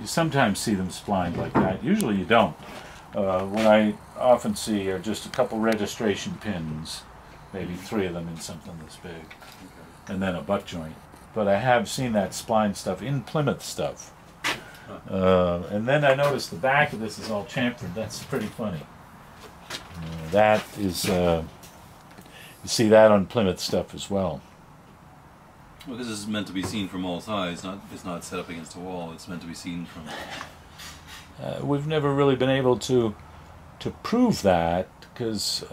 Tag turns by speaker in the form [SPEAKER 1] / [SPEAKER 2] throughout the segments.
[SPEAKER 1] sometimes see them splined like that. Usually you don't. What I often see are just a couple registration pins, maybe 3 of them in something this big, and then a butt joint. But I have seen that spline stuff in Plymouth stuff. And then I noticed the back of this is all chamfered. That's pretty funny. That is, you see that on Plymouth stuff as well.
[SPEAKER 2] Well, this is meant to be seen from all sides. It's not set up against a wall. It's meant to be seen from.
[SPEAKER 1] We've never really been able to prove that because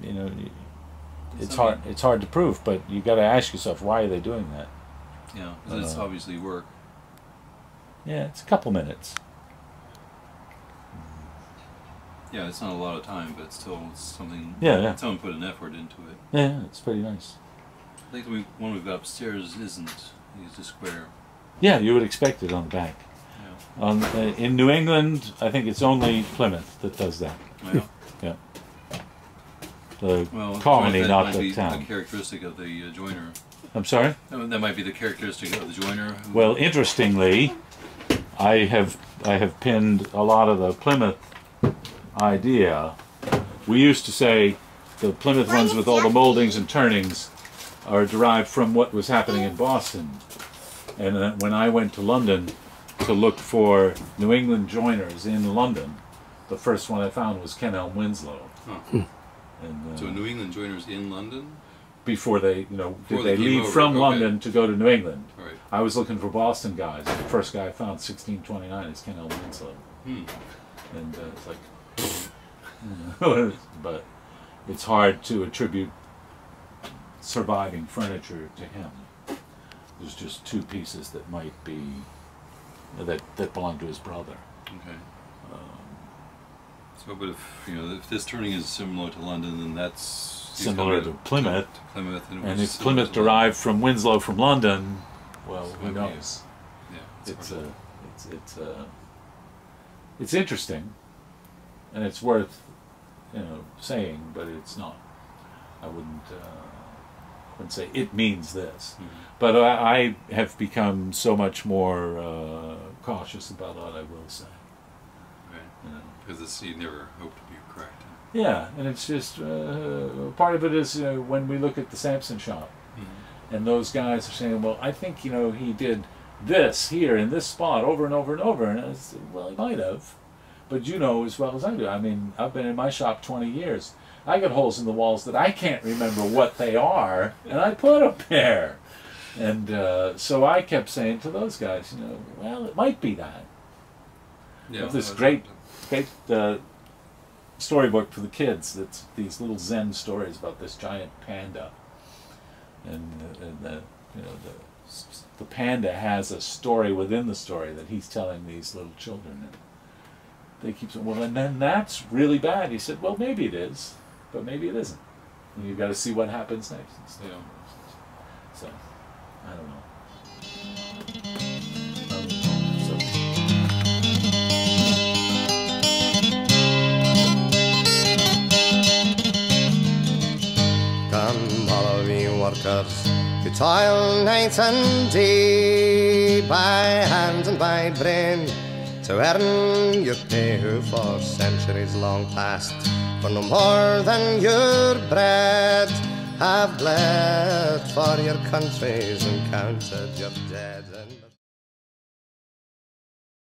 [SPEAKER 1] you know it's hard to prove. But you got to ask yourself, why are they doing that?
[SPEAKER 2] Yeah, because it's obviously work.
[SPEAKER 1] Yeah, it's a couple minutes.
[SPEAKER 2] Yeah, it's not a lot of time, but still it's something.
[SPEAKER 1] Yeah.
[SPEAKER 2] Someone put an effort into it.
[SPEAKER 1] Yeah, it's pretty nice.
[SPEAKER 2] I think the one we've got upstairs isn't. It's a square.
[SPEAKER 1] Yeah, you would expect it on the back.
[SPEAKER 2] Yeah.
[SPEAKER 1] In New England, I think it's only Plymouth that does that.
[SPEAKER 2] Yeah.
[SPEAKER 1] Yeah. The colony, not the town.
[SPEAKER 2] That might be the characteristic of the joiner.
[SPEAKER 1] I'm sorry?
[SPEAKER 2] That might be the characteristic of the joiner.
[SPEAKER 1] Well, interestingly, I have pinned a lot of the Plymouth idea. We used to say the Plymouth ones with all the moldings and turnings are derived from what was happening in Boston. And when I went to London to look for New England joiners in London, the first one I found was Ken Elm Winslow.
[SPEAKER 2] Huh.
[SPEAKER 1] And,
[SPEAKER 2] so New England joiners in London?
[SPEAKER 1] Before they, did they leave from London to go to New England?
[SPEAKER 2] Right.
[SPEAKER 1] I was looking for Boston guys. The first guy I found, 1629, is Ken Elm Winslow. And it's like, but it's hard to attribute surviving furniture to him. There's just 2 pieces that might be that belong to his brother.
[SPEAKER 2] Okay. So, but if this turning is similar to London, then that's
[SPEAKER 1] similar to Plymouth.
[SPEAKER 2] And
[SPEAKER 1] if Plymouth derived from Winslow from London, well, who knows?
[SPEAKER 2] Yeah,
[SPEAKER 1] it's interesting, and it's worth saying, but it's not. I wouldn't say it means this. But I have become so much more cautious about what I will say.
[SPEAKER 2] Right. Because you never hope to be correct.
[SPEAKER 1] Yeah, and it's just part of it is when we look at the Sampson shop, and those guys are saying, well, I think he did this here in this spot over and over and over, and I said, well, he might have, but you know as well as I do. I mean, I've been in my shop 20 years. I got holes in the walls that I can't remember what they are, and I put them there. And so I kept saying to those guys, well, it might be that.
[SPEAKER 2] Yeah,
[SPEAKER 1] this great storybook for the kids. That's these little Zen stories about this giant panda, and the panda has a story within the story that he's telling these little children, and they keep saying, well, and then that's really bad. He said, well, maybe it is, but maybe it isn't. And you've got to see what happens next.
[SPEAKER 2] Yeah.
[SPEAKER 1] So, I don't know.
[SPEAKER 3] Come, all of you workers, who toil night and day, by hand and by brain, to earn your pay, who for centuries long past, for no more than your bread, have bled for your countries and counted your dead.